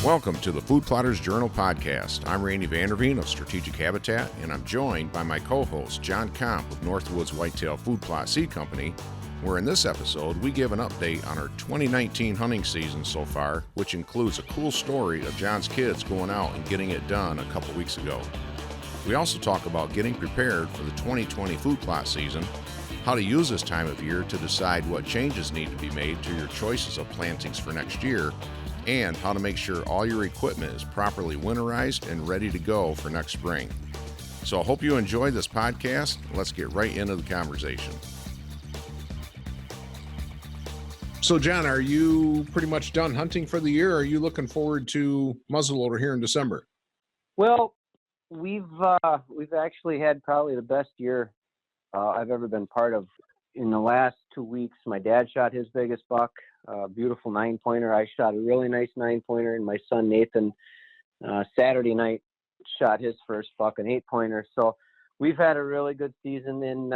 Welcome to the Food Plotters Journal podcast. I'm Randy Vanderveen of Strategic Habitat, and I'm joined by my co-host, John Comp of Northwoods Whitetail Food Plot Seed Company, where in this episode, we give an update on our 2019 hunting season so far, which includes a cool story of John's kids going out and getting it done a couple weeks ago. We also talk about getting prepared for the 2020 food plot season, how to use this time of year to decide what changes need to be made to your choices of plantings for next year, and how to make sure all your equipment is properly winterized and ready to go for next spring. So I hope you enjoyed this podcast. Let's get right into the conversation. So John, are you pretty much done hunting for the year? Or are you looking forward to muzzleloader here in December? Well, we've actually had probably the best year I've ever been part of. In the last 2 weeks, my dad shot his biggest buck, a beautiful 9-pointer. I shot a really nice 9-pointer, and my son Nathan Saturday night shot his first buck, an 8-pointer. So we've had a really good season, and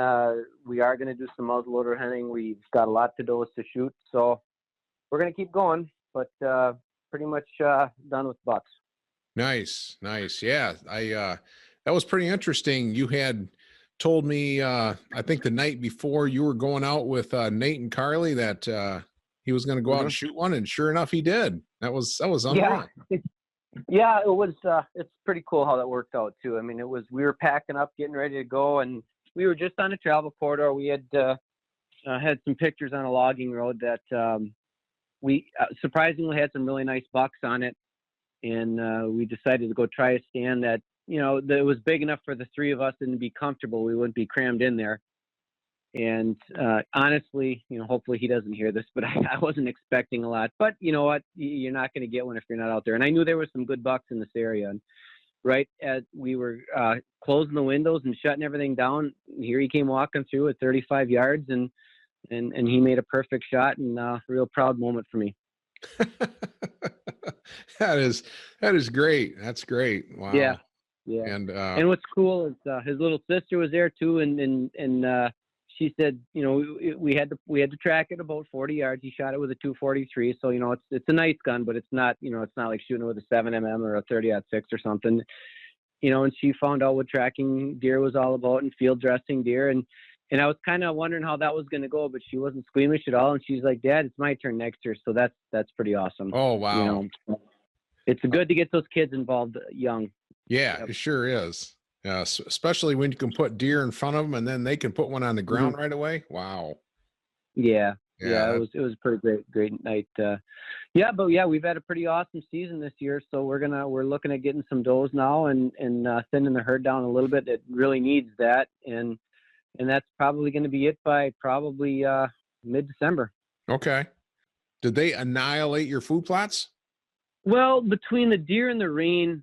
we are going to do some muzzleloader hunting. We've got a lot to does to shoot, so we're going to keep going, but pretty much done with bucks. Nice. Yeah, that was pretty interesting. You had told me, I think the night before you were going out with Nate and Carly that he was going to go out and shoot one, and sure enough, he did. That was unreal. Yeah, it was. It's pretty cool how that worked out too. I mean, we were packing up, getting ready to go, and we were just on a travel corridor. We had had some pictures on a logging road that we surprisingly had some really nice bucks on it, and we decided to go try a stand that, that was big enough for the three of us and to be comfortable. We wouldn't be crammed in there. And honestly, hopefully he doesn't hear this, but I wasn't expecting a lot. But you know what? You're not going to get one if you're not out there. And I knew there were some good bucks in this area. And right as we were closing the windows and shutting everything down, here he came walking through at 35 yards, and he made a perfect shot, and a real proud moment for me. That is great. That's great. Wow. Yeah. And what's cool is his little sister was there too, and she said, we had to track it about 40 yards. He shot it with a 243, so it's a nice gun, but it's not it's not like shooting with a 7mm or a 30-06 or something. And she found out what tracking deer was all about and field dressing deer, and I was kind of wondering how that was going to go, but she wasn't squeamish at all, and she's like, "Dad, it's my turn next year," so that's pretty awesome. Oh wow. It's good to get those kids involved young. Yeah, It sure is. Especially when you can put deer in front of them and then they can put one on the ground right away. Wow. Yeah. It was a pretty great night. We've had a pretty awesome season this year. So we're looking at getting some does now and thinning the herd down a little bit. It really needs that. And that's probably going to be it by probably mid-December. Okay. Did they annihilate your food plots? Well, between the deer and the rain,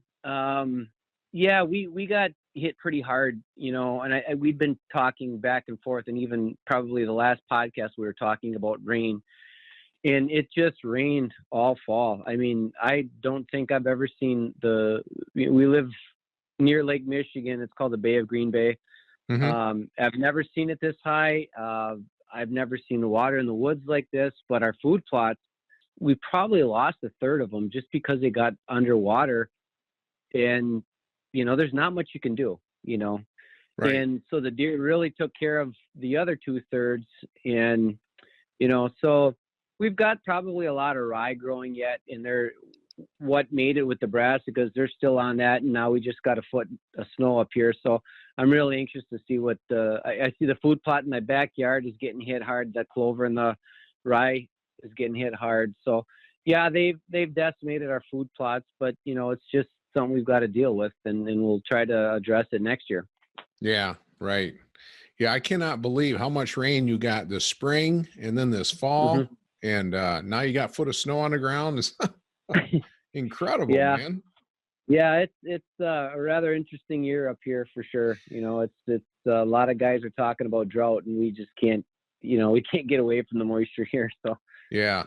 we got hit pretty hard, and we've been talking back and forth, and even probably the last podcast we were talking about rain, and it just rained all fall. I mean, I don't think I've ever seen we live near Lake Michigan. It's called the Bay of Green Bay. Mm-hmm. I've never seen it this high. I've never seen the water in the woods like this, but our food plots, we probably lost a third of them just because they got underwater, and there's not much you can do, Right. And so the deer really took care of the other 2/3. And, so we've got probably a lot of rye growing yet, and they're what made it with the brassicas. They're still on that. And now we just got a foot of snow up here. So I'm really anxious to see what I see the food plot in my backyard is getting hit hard. The clover and the rye is getting hit hard. So yeah, they've decimated our food plots, but it's just something we've got to deal with, and we'll try to address it next year. Yeah, right. Yeah, I cannot believe how much rain you got this spring and then this fall, mm-hmm. and now you got a foot of snow on the ground. It's incredible, man. Yeah, it's a rather interesting year up here for sure. It's a lot of guys are talking about drought, and we just can't, we can't get away from the moisture here. So yeah.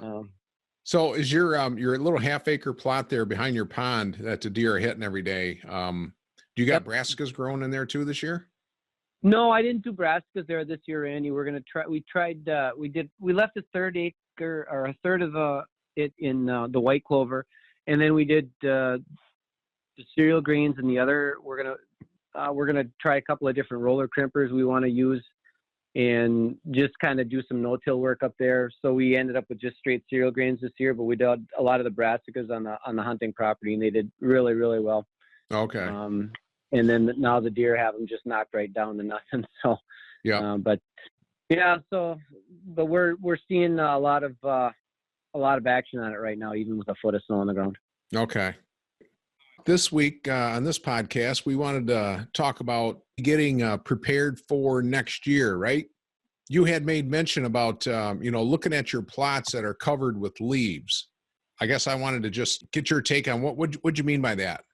So is your little half-acre plot there behind your pond that the deer are hitting every day? Do you got brassicas growing in there too this year? No, I didn't do brassicas there this year, Andy. We're gonna try. We left a third acre or a third of it in the white clover, and then we did the cereal grains, and the other we're gonna try a couple of different roller crimpers we want to use, and just kind of do some no-till work up there. So we ended up with just straight cereal grains this year, but we did a lot of the brassicas on the hunting property, and they did really, really well. Okay. And then now the deer have them just knocked right down to nothing. So, yeah. But we're seeing a lot of action on it right now, even with a foot of snow on the ground. Okay. This week on this podcast, we wanted to talk about getting prepared for next year, right? You had made mention about, looking at your plots that are covered with leaves. I guess I wanted to just get your take on what'd you mean by that?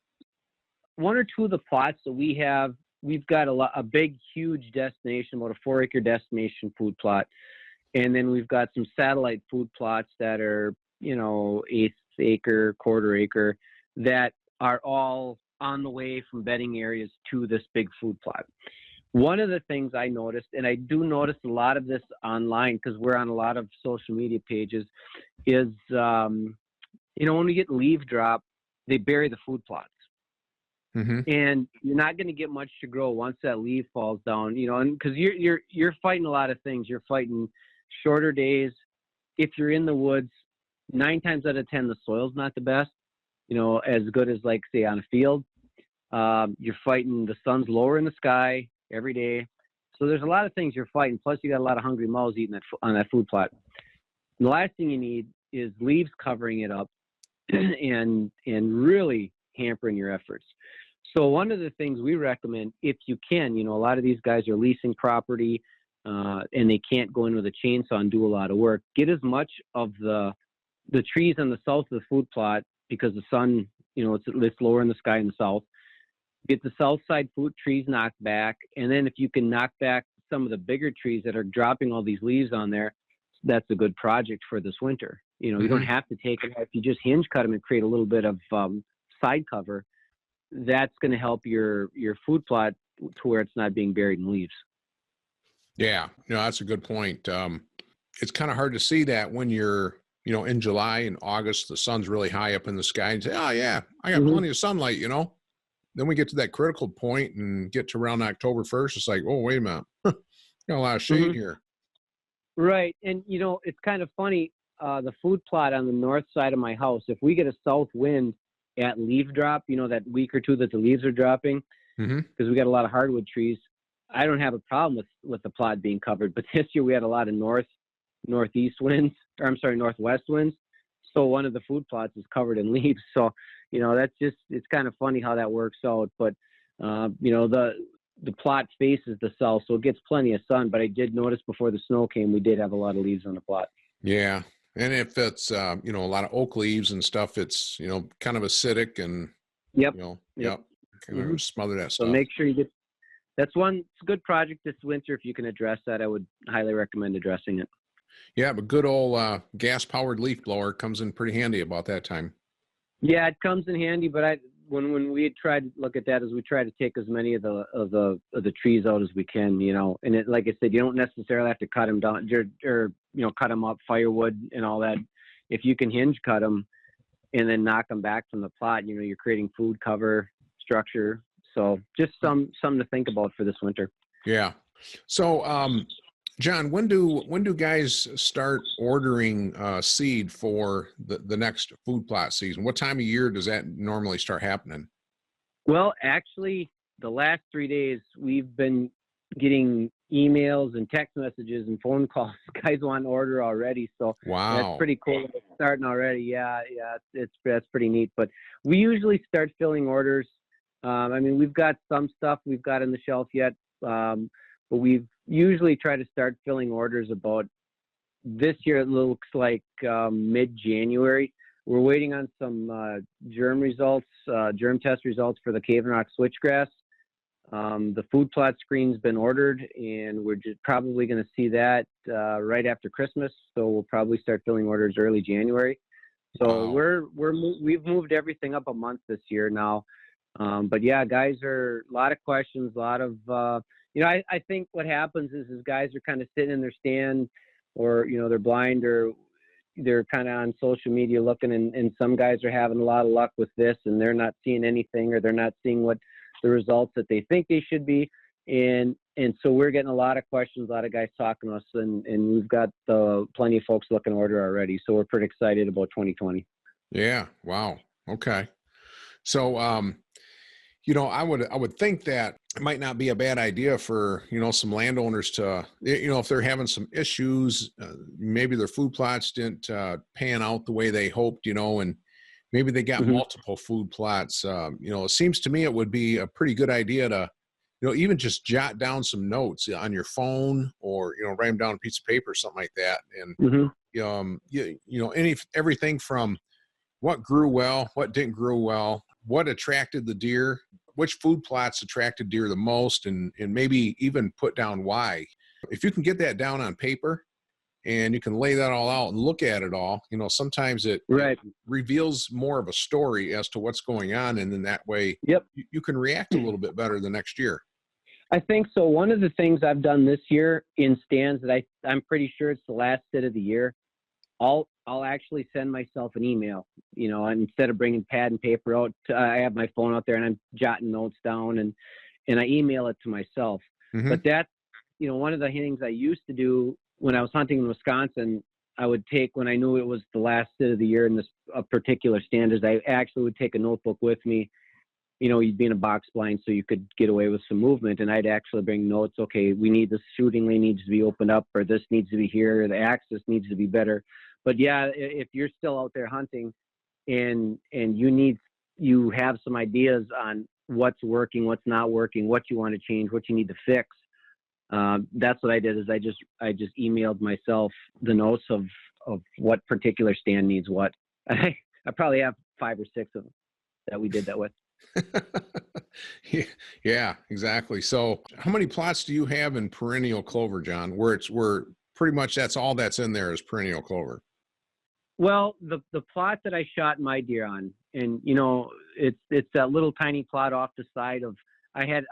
One or two of the plots that we've got a big, huge destination, about a 4-acre destination food plot. And then we've got some satellite food plots that are, 1/8 acre, 1/4 acre, that are all on the way from bedding areas to this big food plot. One of the things I noticed, and I do notice a lot of this online because we're on a lot of social media pages, is, when we get leaf drop, they bury the food plots. Mm-hmm. And you're not going to get much to grow once that leaf falls down, and because you're fighting a lot of things. You're fighting shorter days. If you're in the woods, 9 times out of 10, the soil's not the best, as good as, like, say, on a field. You're fighting, the sun's lower in the sky every day. So there's a lot of things you're fighting. Plus, you got a lot of hungry mouths eating on that food plot. And the last thing you need is leaves covering it up and really hampering your efforts. So one of the things we recommend, if you can, a lot of these guys are leasing property and they can't go in with a chainsaw and do a lot of work. Get as much of the trees on the south of the food plot, because the sun, it's lower in the sky in the south. Get the south side food trees knocked back, and then if you can knock back some of the bigger trees that are dropping all these leaves on there, that's a good project for this winter. You don't have to take it. If you just hinge cut them and create a little bit of side cover, that's going to help your food plot to where it's not being buried in leaves. Yeah, that's a good point. It's kind of hard to see that when you're, in July and August, the sun's really high up in the sky and say, oh yeah, I got plenty of sunlight, Then we get to that critical point and get to around October 1st. It's like, oh, wait a minute. Got a lot of shade here. Right. And, it's kind of funny. The food plot on the north side of my house, if we get a south wind at leaf drop, that week or two that the leaves are dropping, because we got a lot of hardwood trees, I don't have a problem with the plot being covered. But this year we had a lot of northwest winds. So one of the food plots is covered in leaves. So, that's just, it's kind of funny how that works out. But, the plot faces the south, so it gets plenty of sun. But I did notice before the snow came, we did have a lot of leaves on the plot. Yeah. And if it's, a lot of oak leaves and stuff, it's, kind of acidic and, Yep. Kind of smother that stuff. So make sure you get, it's a good project this winter. If you can address that, I would highly recommend addressing it. Yeah, but good old gas-powered leaf blower comes in pretty handy about that time. Yeah, it comes in handy, but when we had tried to look at that, is we try to take as many of the trees out as we can, and it, like I said, you don't necessarily have to cut them down or cut them up, firewood and all that. If you can hinge cut them and then knock them back from the plot, you're creating food cover structure. So just something to think about for this winter. Yeah. So, John, when do guys start ordering seed for the next food plot season? What time of year does that normally start happening? Well, actually, the last 3 days we've been getting emails and text messages and phone calls. Guys want to order already, so wow, that's pretty cool. It's starting already. Yeah, that's pretty neat. But we usually start filling orders. We've got some stuff we've got on the shelf yet, but we've usually try to start filling orders about this year. It looks like mid-January. We're waiting on some germ test results for the Cave and Rock switchgrass. The food plot screen's been ordered, and we're just probably going to see that right after Christmas. So we'll probably start filling orders early January. So wow. We've moved everything up a month this year now. But yeah, guys are a lot of questions, a lot of I think what happens is guys are kind of sitting in their stand, or they're blind or they're kind of on social media looking, and some guys are having a lot of luck with this, and they're not seeing anything, or they're not seeing what the results that they think they should be. And so we're getting a lot of questions, a lot of guys talking to us, and we've got plenty of folks looking to order already. So we're pretty excited about 2020. Yeah. Wow. Okay. So, I would think that it might not be a bad idea for, some landowners to, if they're having some issues, maybe their food plots didn't pan out the way they hoped, and maybe they got Mhm. multiple food plots. It seems to me it would be a pretty good idea to, even just jot down some notes on your phone, or, write them down on a piece of paper or something like that. And, Mhm. everything from what grew well, what didn't grow well, what attracted the deer, which food plots attracted deer the most, and maybe even put down why. If you can get that down on paper and you can lay that all out and look at it all, sometimes it Right. reveals more of a story as to what's going on. And then that way Yep. you can react a little bit better the next year. I think so. One of the things I've done this year in stands that I'm pretty sure it's the last sit of the year, I'll actually send myself an email, and instead of bringing pad and paper out, I have my phone out there and I'm jotting notes down, and I email it to myself. Mm-hmm. But that's, one of the things I used to do when I was hunting in Wisconsin, I would take, when I knew it was the last sit of the year in this particular stand, is I actually would take a notebook with me. You'd be in a box blind so you could get away with some movement, and I'd actually bring notes. Okay, we need this shooting lane needs to be opened up, or this needs to be here, or the access needs to be better. But yeah, if you're still out there hunting and you have some ideas on what's working, what's not working, what you want to change, what you need to fix, that's what I did. Is I just emailed myself the notes of what particular stand needs what. I probably have 5 or 6 of them that we did that with. Yeah, exactly. So how many plots do you have in perennial clover, John, where pretty much that's all that's in there is perennial clover? Well, the plot that I shot my deer on, and it's that little tiny plot off the side of. I had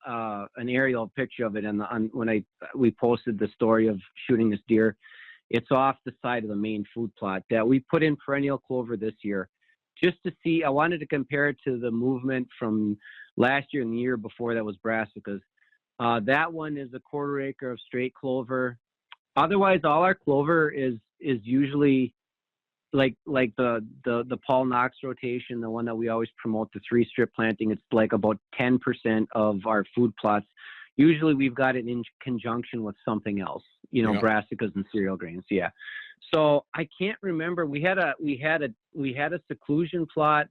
an aerial picture of it, when we posted the story of shooting this deer. It's off the side of the main food plot that we put in perennial clover this year, just to see. I wanted to compare it to the movement from last year and the year before that was brassicas. That one is a 1/4 acre of straight clover. Otherwise, all our clover is usually like the Paul Knox rotation, the one that we always promote, the 3-strip planting. It's like about 10% of our food plots. Usually we've got it in conjunction with something else, Yeah. brassicas and cereal grains. Yeah. So I can't remember. We had a seclusion plot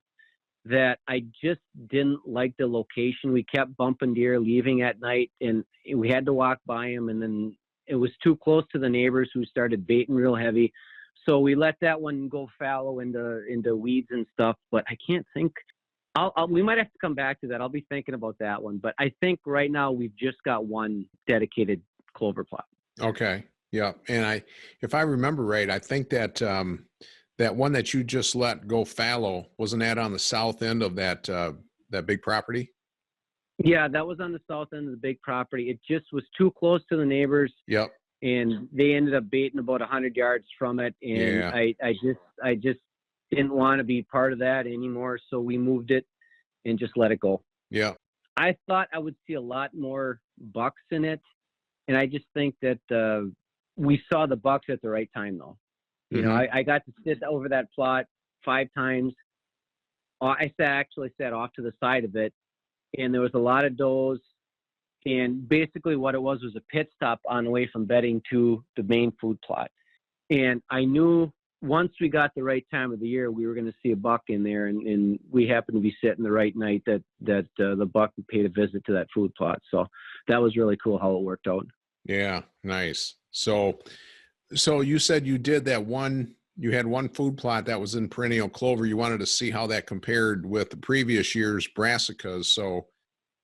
that I just didn't like the location. We kept bumping deer leaving at night, and we had to walk by them, and then it was too close to the neighbors who started baiting real heavy. So we let that one go fallow into weeds and stuff. But I can't think. We might have to come back to that. I'll be thinking about that one. But I think right now we've just got one dedicated clover plot. Okay. Yeah. And if I remember right, I think that that one that you just let go fallow, wasn't that on the south end of that big property? Yeah, that was on the south end of the big property. It just was too close to the neighbors. Yep. And they ended up baiting about 100 yards from it. And yeah. I just didn't want to be part of that anymore. So we moved it and just let it go. Yeah. I thought I would see a lot more bucks in it. And I just think that we saw the bucks at the right time, though. I got to sit over that plot 5 times. I actually sat off to the side of it, and there was a lot of does. And basically what it was a pit stop on the way from bedding to the main food plot. And I knew once we got the right time of the year, we were going to see a buck in there. And we happened to be sitting the right night that the buck paid a visit to that food plot. So that was really cool how it worked out. Yeah. Nice. So you said you did that one, you had one food plot that was in perennial clover. You wanted to see how that compared with the previous year's brassicas. So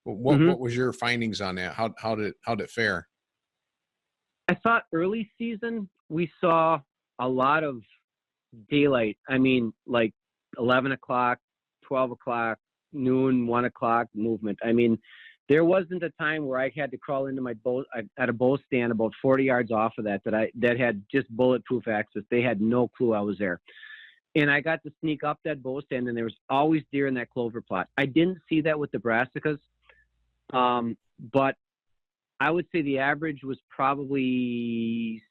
what was your findings on that? How did it fare? I thought early season we saw a lot of daylight. I mean, like 11 o'clock, 12 o'clock, noon, 1 o'clock movement. I mean, there wasn't a time where I had to crawl into my bow at a bow stand about 40 yards off of that had just bulletproof access. They had no clue I was there. And I got to sneak up that bow stand, and there was always deer in that clover plot. I didn't see that with the brassicas, but I would say the average was probably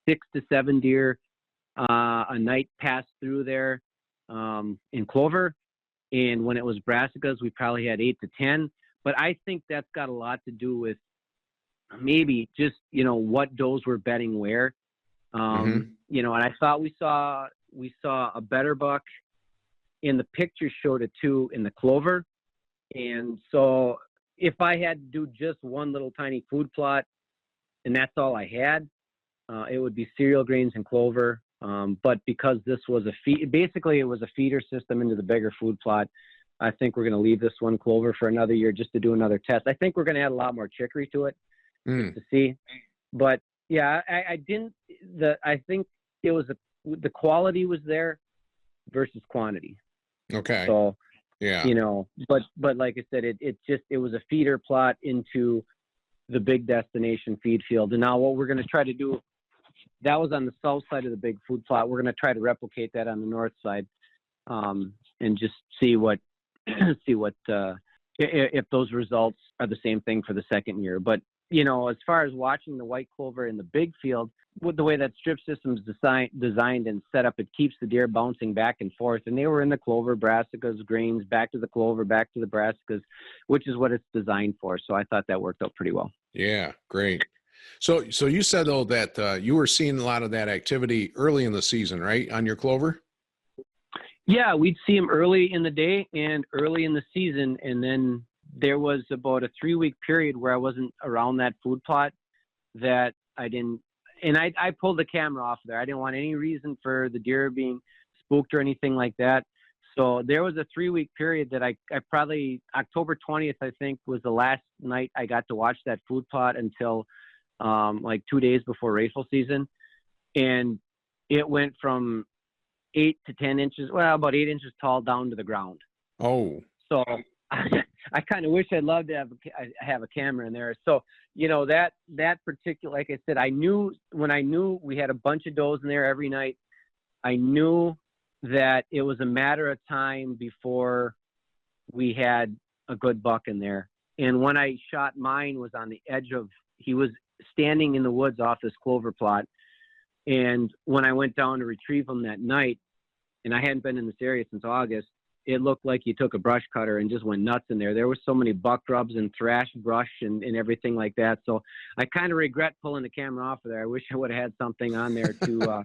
6 to 7 deer a night passed through there in clover. And when it was brassicas, we probably had 8 to 10. But I think that's got a lot to do with maybe just, what does were bedding where. And I thought we saw a better buck, and the picture showed it too in the clover. And so if I had to do just one little tiny food plot and that's all I had, it would be cereal grains and clover. But because this was basically it was a feeder system into the bigger food plot, I think we're going to leave this one clover for another year just to do another test. I think we're going to add a lot more chicory to it just to see. But yeah, I think it was the quality was there versus quantity. Okay. So, yeah, but like I said, it was a feeder plot into the big destination feed field. And now what we're going to try to do, that was on the south side of the big food plot. We're going to try to replicate that on the north side, and just see if those results are the same thing for the second year. But as far as watching the white clover in the big field, with the way that strip system is designed and set up, it keeps the deer bouncing back and forth. And they were in the clover, brassicas, grains, back to the clover, back to the brassicas, which is what it's designed for. So I thought that worked out pretty well. Yeah, great. So you said though that you were seeing a lot of that activity early in the season, right, on your clover? Yeah, we'd see them early in the day and early in the season, and then there was about a 3-week period where I wasn't around that food plot that I didn't. And I pulled the camera off there. I didn't want any reason for the deer being spooked or anything like that. So there was a 3-week period that I probably, October 20th, I think, was the last night I got to watch that food plot until like 2 days before rifle season. And it went from 8 to 10 inches, well, about 8 inches tall down to the ground. Oh. So I kind of wish I'd love to have a camera in there. So, that particular, like I said, when I knew we had a bunch of does in there every night, I knew that it was a matter of time before we had a good buck in there. And when I shot mine was on the edge he was standing in the woods off this clover plot. And when I went down to retrieve him that night, and I hadn't been in this area since August, it looked like you took a brush cutter and just went nuts in there. There were so many buck rubs and thrash brush and everything like that. So I kind of regret pulling the camera off of there. I wish I would have had something on there to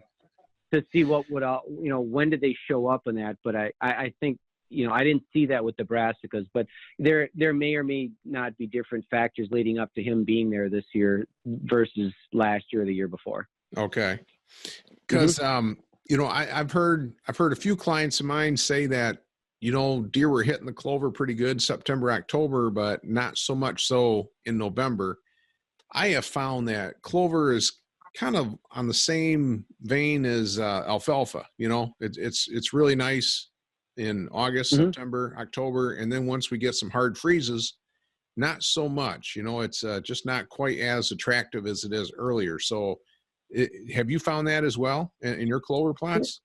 see what would, when did they show up in that. But I think, I didn't see that with the brassicas, but there may or may not be different factors leading up to him being there this year versus last year or the year before. Okay. Because, I've heard a few clients of mine say that, deer were hitting the clover pretty good September, October, but not so much so in November. I have found that clover is kind of on the same vein as alfalfa. It's really nice in August, September, October, and then once we get some hard freezes, not so much. It's just not quite as attractive as it is earlier. So have you found that as well in your clover plots?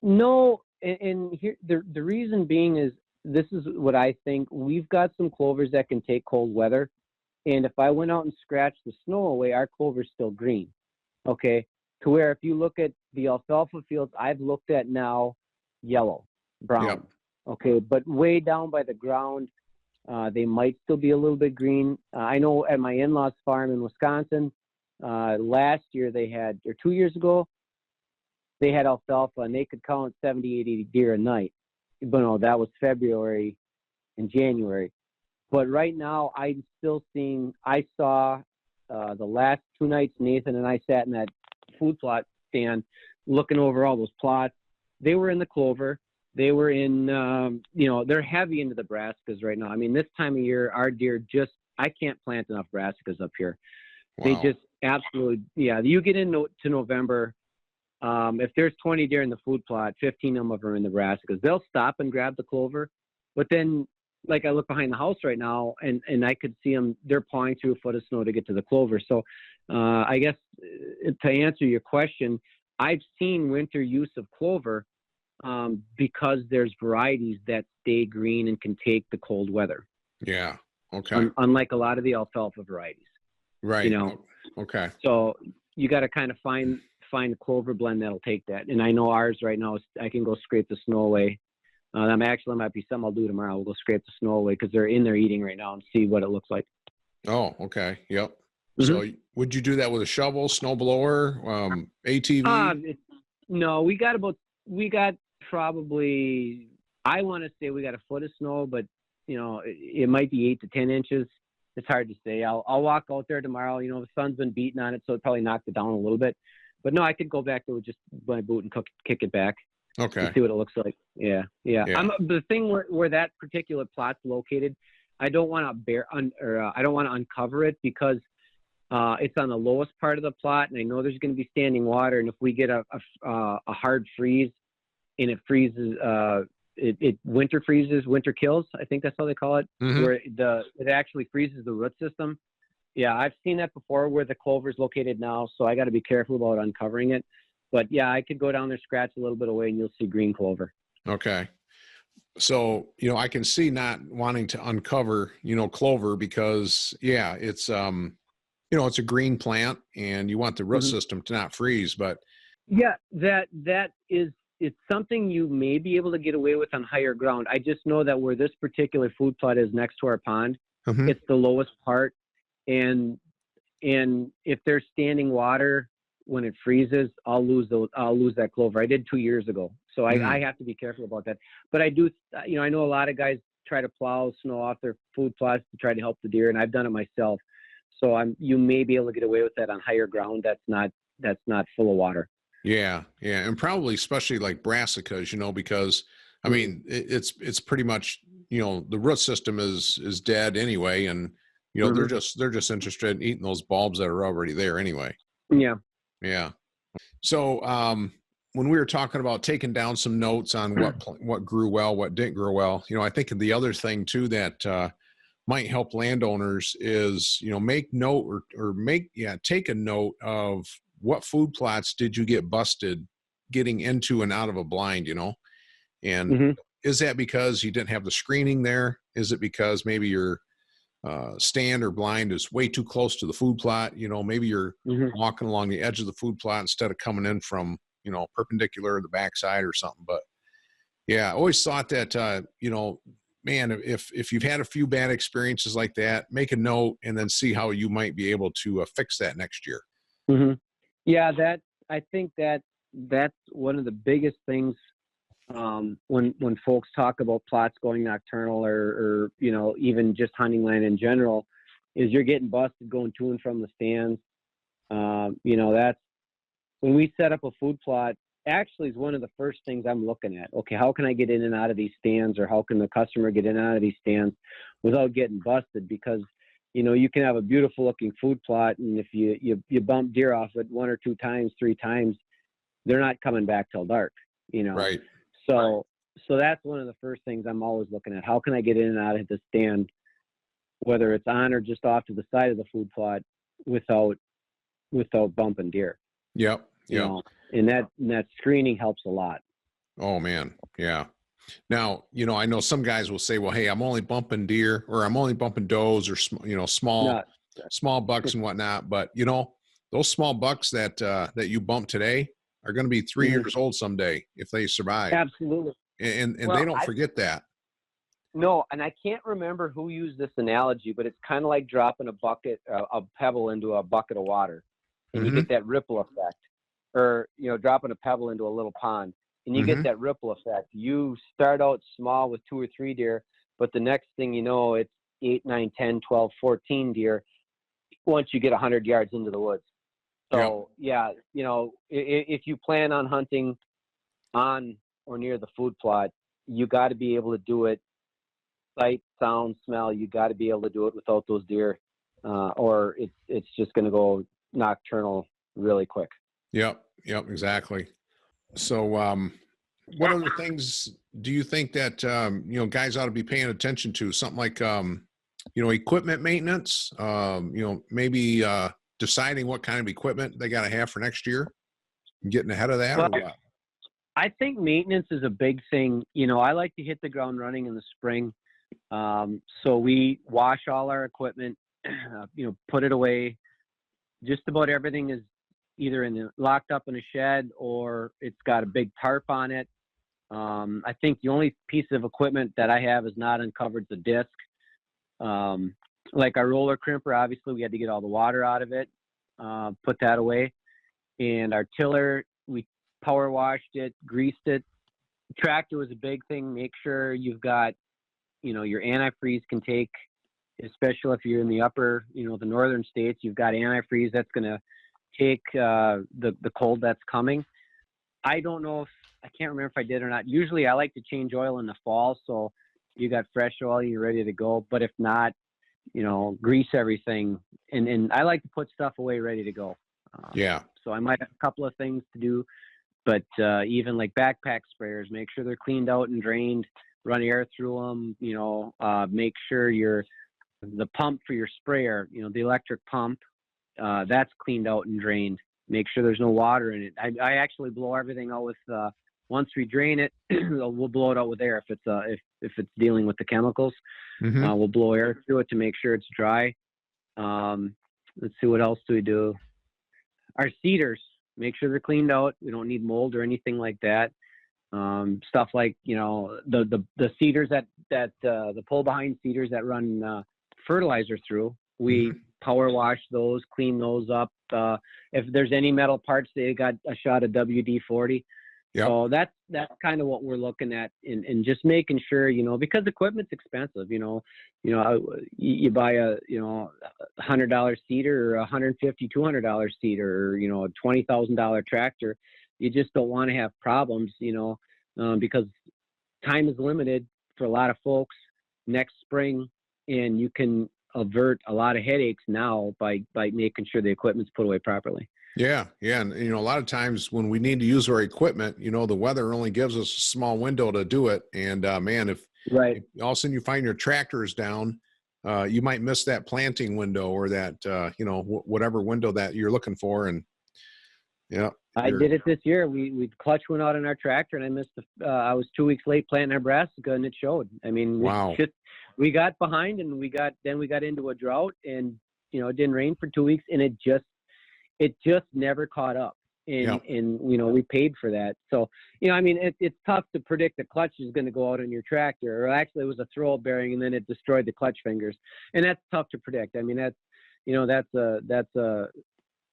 No, and here the reason being is, this is what I think. We've got some clovers that can take cold weather, and if I went out and scratched the snow away, our clover's still green. Okay, to where if you look at the alfalfa fields I've looked at now, yellow, brown. Yep. Okay, but way down by the ground, they might still be a little bit green. I know at my in-laws' farm in Wisconsin, last year they had, or 2 years ago, they had alfalfa and they could count 70, 80 deer a night. But no, that was February and January. But right now I'm still seeing, I saw the last 2 nights, Nathan and I sat in that food plot stand looking over all those plots. They were in the clover. They were in, they're heavy into the brassicas right now. I mean, this time of year, our deer I can't plant enough brassicas up here. Wow. They just absolutely, you get into November, if there's 20 deer in the food plot, 15 of them are in the brassicas. They'll stop and grab the clover, but then like I look behind the house right now, and I could see them. They're plowing through a foot of snow to get to the clover. So, I guess to answer your question, I've seen winter use of clover because there's varieties that stay green and can take the cold weather. Yeah. Okay. Unlike a lot of the alfalfa varieties. Right. You know. Okay. So you got to kind of find a clover blend that'll take that. And I know ours right now, I can go scrape the snow away. That might be something I'll do tomorrow. We'll go scrape the snow away because they're in there eating right now and see what it looks like. Oh, okay. Yep. Mm-hmm. So would you do that with a shovel, snow blower, ATV? No, we got probably, I want to say we got a foot of snow, but it might be 8 to 10 inches. It's hard to say. I'll walk out there tomorrow. The sun's been beating on it, so it probably knocked it down a little bit. But no, I could go back there with just my boot and kick it back. Okay. And see what it looks like. Yeah. The thing where that particular plot's located, I don't want to I don't want to uncover it because it's on the lowest part of the plot, and I know there's going to be standing water. And if we get a hard freeze, and it freezes, it winter freezes, winter kills. I think that's how they call it, where it actually freezes the root system. Yeah, I've seen that before where the clover is located now, so I got to be careful about uncovering it. But yeah, I could go down there, scratch a little bit away, and you'll see green clover. Okay. So, I can see not wanting to uncover, clover because it's, it's a green plant and you want the root system to not freeze, but. Yeah, it's something you may be able to get away with on higher ground. I just know that where this particular food plot is next to our pond, it's the lowest part. And if there's standing water, when it freezes, I'll lose that clover. I did 2 years ago. So I have to be careful about that. But I do, I know a lot of guys try to plow snow off their food plots to try to help the deer, and I've done it myself. So you may be able to get away with that on higher ground that's not full of water. Yeah. And probably especially like brassicas, because I mean, it's pretty much, the root system is dead anyway. And, they're just interested in eating those bulbs that are already there anyway. Yeah. Yeah. So, when we were talking about taking down some notes on what grew well, what didn't grow well, I think the other thing too that might help landowners is, make note take a note of what food plots did you get busted getting into and out of a blind, and is that because you didn't have the screening there? Is it because maybe your stand or blind is way too close to the food plot? Maybe you're walking along the edge of the food plot instead of coming in from, perpendicular to the backside or something. But yeah, I always thought that, man, if you've had a few bad experiences like that, make a note and then see how you might be able to fix that next year. Yeah, I think that's one of the biggest things when folks talk about plots going nocturnal or even just hunting land in general, is you're getting busted going to and from the stands. That's when we set up a food plot, actually is one of the first things I'm looking at. Okay, how can I get in and out of these stands, or how can the customer get in and out of these stands without getting busted? Because you can have a beautiful looking food plot, and if you bump deer off it 1 or 2 times, 3 times, they're not coming back till dark. Right. So that's one of the first things I'm always looking at. How can I get in and out of the stand, whether it's on or just off to the side of the food plot, without bumping deer? Yep. And that screening helps a lot. Oh man. Yeah. Now, I know some guys will say, well, hey, I'm only bumping deer, or I'm only bumping does, or small bucks and whatnot. But those small bucks that you bump today are going to be 3 years old someday if they survive. Absolutely. And they don't forget that. No, and I can't remember who used this analogy, but it's kind of like dropping a pebble into a bucket of water, and you get that ripple effect, or dropping a pebble into a little pond, and you get that ripple effect. You start out small with 2 or 3 deer, but the next thing you know, it's 8, 9, 10, 12, 14 deer once you get 100 yards into the woods. So if you plan on hunting on or near the food plot, you got to be able to do it sight, sound, smell. You got to be able to do it without those deer, or it's just going to go nocturnal really quick. Yep, exactly. So What other things do you think that, guys ought to be paying attention to? Something like, equipment maintenance, maybe deciding what kind of equipment they got to have for next year and getting ahead of that, or Well, what? I think maintenance is a big thing. I like to hit the ground running in the spring. So we wash all our equipment, put it away. Just about everything is either locked up in a shed or it's got a big tarp on it. I think the only piece of equipment that I have is not uncovered the disc. Like our roller crimper, obviously we had to get all the water out of it, put that away. And our tiller, we power washed it, greased it. Tractor was a big thing. Make sure you've got, your antifreeze can take, especially if you're in the upper, the northern states, you've got antifreeze that's going to take the cold that's coming. I don't know if, I can't remember if I did or not. Usually I like to change oil in the fall, so you got fresh oil, you're ready to go. But if not, grease everything. And I like to put stuff away ready to go. Yeah. So I might have a couple of things to do, but even like backpack sprayers, make sure they're cleaned out and drained, run air through them, make sure the pump for your sprayer, the electric pump, that's cleaned out and drained. Make sure there's no water in it. I actually blow everything out with, once we drain it, we'll blow it out with air if it's dealing with the chemicals. Mm-hmm. We'll blow air through it to make sure it's dry. Let's see, what else do we do? Our cedars, make sure they're cleaned out. We don't need mold or anything like that. Stuff like, the cedars that the pull behind cedars that run fertilizer through, we power wash those, clean those up. If there's any metal parts, they got a shot of WD-40. Yep. So that's kind of what we're looking at, and just making sure, because equipment's expensive. You buy a $100 cedar or $150, $200 cedar, or a $20,000 tractor. You just don't want to have problems, because time is limited for a lot of folks next spring, and you can avert a lot of headaches now by making sure the equipment's put away properly. Yeah. Yeah. And, a lot of times when we need to use our equipment, the weather only gives us a small window to do it. And, man, if all of a sudden you find your tractor is down, you might miss that planting window or that, whatever window that you're looking for. And yeah, I did it this year. We clutch went out on our tractor, and I missed I was 2 weeks late planting our brassica, and it showed. I mean, wow. We got behind, and we got into a drought, and it didn't rain for 2 weeks, and it just never caught up. And we paid for that. So, it's tough to predict the clutch is going to go out on your tractor, or actually it was a throw bearing and then it destroyed the clutch fingers. And that's tough to predict. I mean, that's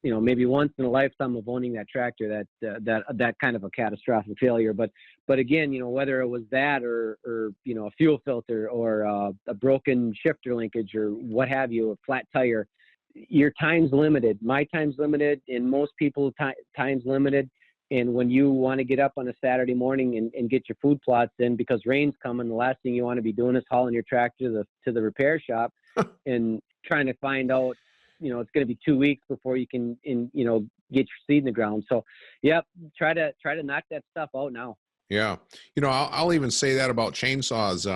maybe once in a lifetime of owning that tractor, that kind of a catastrophic failure. But again, whether it was that or a fuel filter or a broken shifter linkage or what have you, a flat tire, your time's limited. My time's limited, and most people's time's limited. And when you want to get up on a Saturday morning and get your food plots in because rain's coming, the last thing you want to be doing is hauling your tractor to the repair shop and trying to find out, it's going to be 2 weeks before you can, get your seed in the ground. So, yep, try to knock that stuff out now. Yeah. I'll even say that about chainsaws.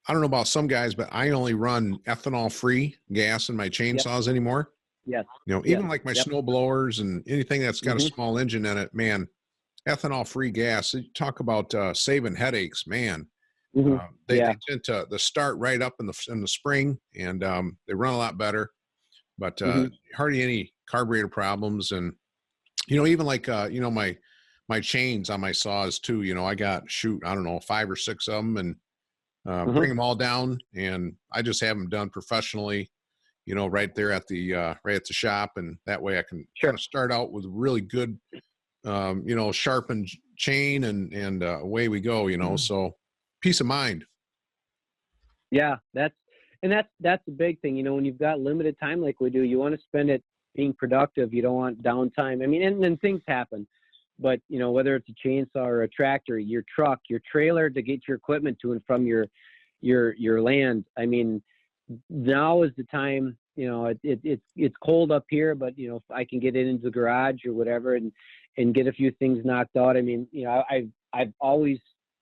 I don't know about some guys, but I only run ethanol-free gas in my chainsaws anymore. Yes. Even like my snow blowers and anything that's got a small engine in it, man, ethanol-free gas. You talk about saving headaches, man. They tend to start right up in the spring, and they run a lot better. But hardly any carburetor problems, and even like my chains on my saws too. I got 5 or 6 of them, and bring them all down, and I just have them done professionally, right there at the shop, and that way I can kind of start out with really good, sharpened chain, and away we go. So peace of mind. Yeah, that's a big thing. When you've got limited time like we do, you want to spend it being productive. You don't want downtime. I mean, and then things happen. But, whether it's a chainsaw or a tractor, your truck, your trailer to get your equipment to and from your land. I mean, now is the time, it's cold up here, but, if I can get it into the garage or whatever and get a few things knocked out. I mean,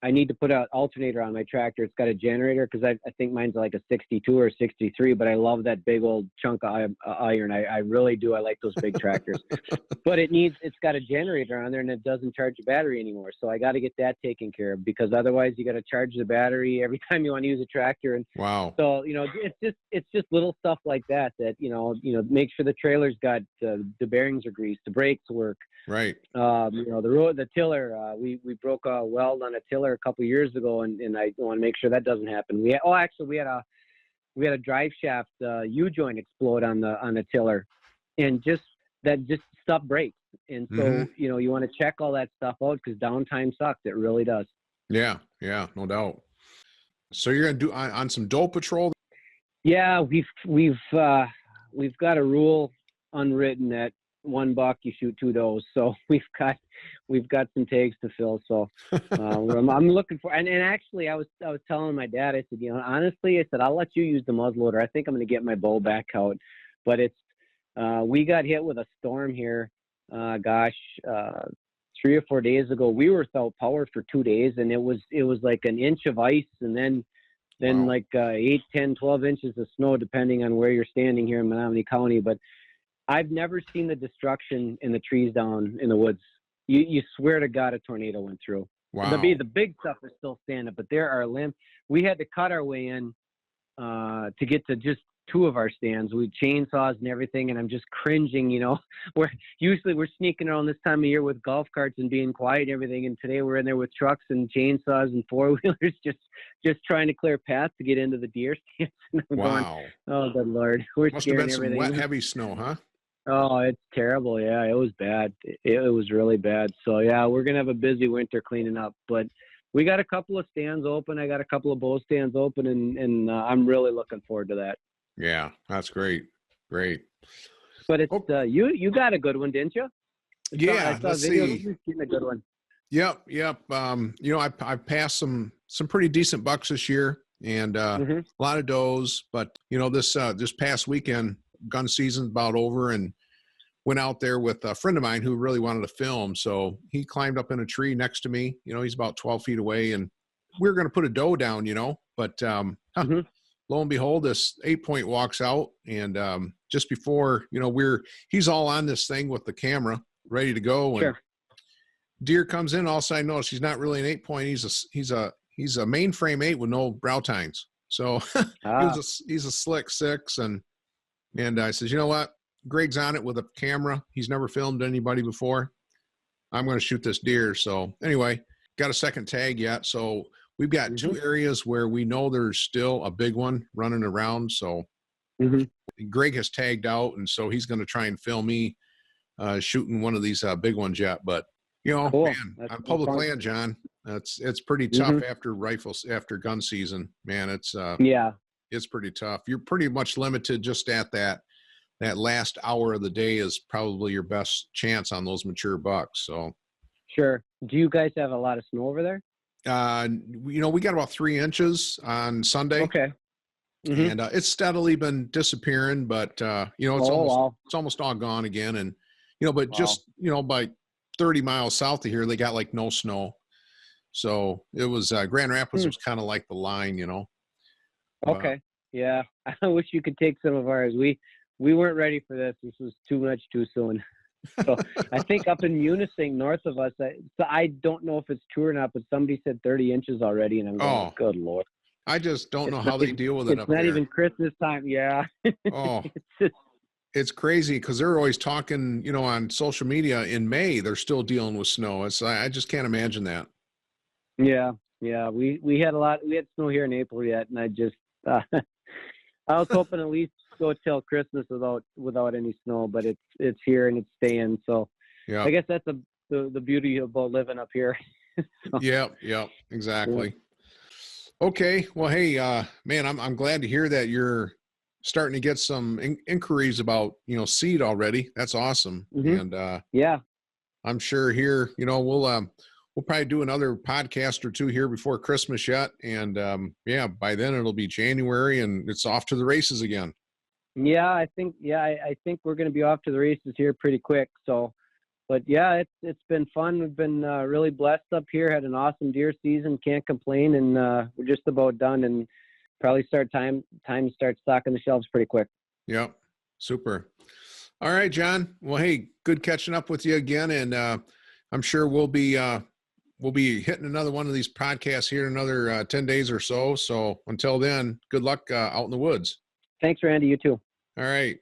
I need to put an alternator on my tractor. It's got a generator because I think mine's like a 62 or 63, but I love that big old chunk of iron. I really do. I like those big tractors, but it's got a generator on there and it doesn't charge the battery anymore. So I got to get that taken care of because otherwise you got to charge the battery every time you want to use a tractor. And wow. so, it's just little stuff like that, make sure the trailer's got the bearings are greased, the brakes work. Right. The tiller, we broke a weld on a tiller a couple of years ago, and I want to make sure that doesn't happen. We had a drive shaft U-joint explode on the tiller, and just stuff breaks. And so you want to check all that stuff out because downtime sucks. It really does. Yeah, no doubt. So you're gonna do on some doe patrol? Yeah, we've got a rule unwritten that $1 you shoot 2 does, so we've got some tags to fill. So I'm looking for, and actually I was telling my dad, I said, honestly, I said I'll let you use the muzzleloader. I think I'm going to get my bow back out, but we got hit with a storm here. 3 or 4 days ago. We were without power for 2 days, and it was like an inch of ice, and then wow. Like 8, 10, 12 inches of snow, depending on where you're standing here in Menominee County. But I've never seen the destruction in the trees down in the woods. You swear to God a tornado went through. Wow. The big stuff is still standing, but there are limbs. We had to cut our way in to get to just 2 of our stands with chainsaws and everything, and I'm just cringing, We're sneaking around this time of year with golf carts and being quiet and everything, and today we're in there with trucks and chainsaws and 4-wheelers just trying to clear paths to get into the deer stands. Wow. Oh, good Lord. We're must have been some everything. wet, heavy snow, huh? Oh, it's terrible. Yeah, it was bad. It was really bad. So, yeah, we're going to have a busy winter cleaning up. But we got a couple of stands open. I got a couple of bow stands open, and I'm really looking forward to that. Yeah, that's great. Great. But it's you got a good one, didn't you? I saw let's see. You've seen a good one. Yep. I passed some pretty decent bucks this year, and a lot of does. But this past weekend, gun season's about over, and went out there with a friend of mine who really wanted to film. So he climbed up in a tree next to me. He's about 12 feet away, and we were going to put a doe down. But lo and behold, this 8-point walks out, and just before he's all on this thing with the camera ready to go, and sure. Deer comes in. All of a sudden, I notice he's not really an 8-point. He's a mainframe 8 with no brow tines. So he's a slick 6, and I says, you know what? Greg's on it with a camera. He's never filmed anybody before. I'm going to shoot this deer. So anyway, got a second tag yet. So we've got 2 areas where we know there's still a big one running around. So Greg has tagged out, and so he's going to try and film me shooting one of these big ones yet. But cool. Man, on public land, John, it's pretty tough after gun season. Man, it's pretty tough. You're pretty much limited just at that last hour of the day is probably your best chance on those mature bucks. So sure. Do you guys have a lot of snow over there? We got about 3 inches on Sunday. Okay. And it's steadily been disappearing, but it's almost all gone again. And but just by 30 miles south of here, they got like no snow. So it was Grand Rapids was kind of like the line, Okay. Yeah. I wish you could take some of ours. We weren't ready for this. This was too much too soon. So I think up in Munising, north of us, I don't know if it's true or not, but somebody said 30 inches already, and I'm going, good Lord. I just don't know how they deal with it up there. It's not even Christmas time. Yeah. Oh, it's crazy because they're always talking, on social media in May, they're still dealing with snow. I just can't imagine that. Yeah. Yeah. We had snow here in April yet. And I just, I was hoping at least go till Christmas without any snow, but it's here and it's staying. So yeah, I guess that's the beauty about living up here. So. Yeah, exactly. Yeah. Okay. Well, hey, man, I'm glad to hear that you're starting to get some inquiries about, seed already. That's awesome. And yeah, I'm sure here, we'll probably do another podcast or 2 here before Christmas yet. And by then it'll be January and it's off to the races again. I think we're going to be off to the races here pretty quick. So, I think up in Munising, north of us, somebody said 30 inches already, and I'm going, good Lord. Oh, I just don't know how they deal with it up there. It's not even Christmas time. Yeah. Yeah. We had snow here in April yet. And I just, I was hoping at least go till Christmas without any snow, but it's here and it's staying. So Yeah. but yeah, it's been fun. We've been really blessed up here. Had an awesome deer season. Can't complain, and we're just about done. And probably time to start stocking the shelves pretty quick. Yep. Super. All right, John. Well, hey, good catching up with you again, and I'm sure we'll be hitting another one of these podcasts here in another 10 days or so. So until then, good luck out in the woods. Thanks, Randy. You too. All right.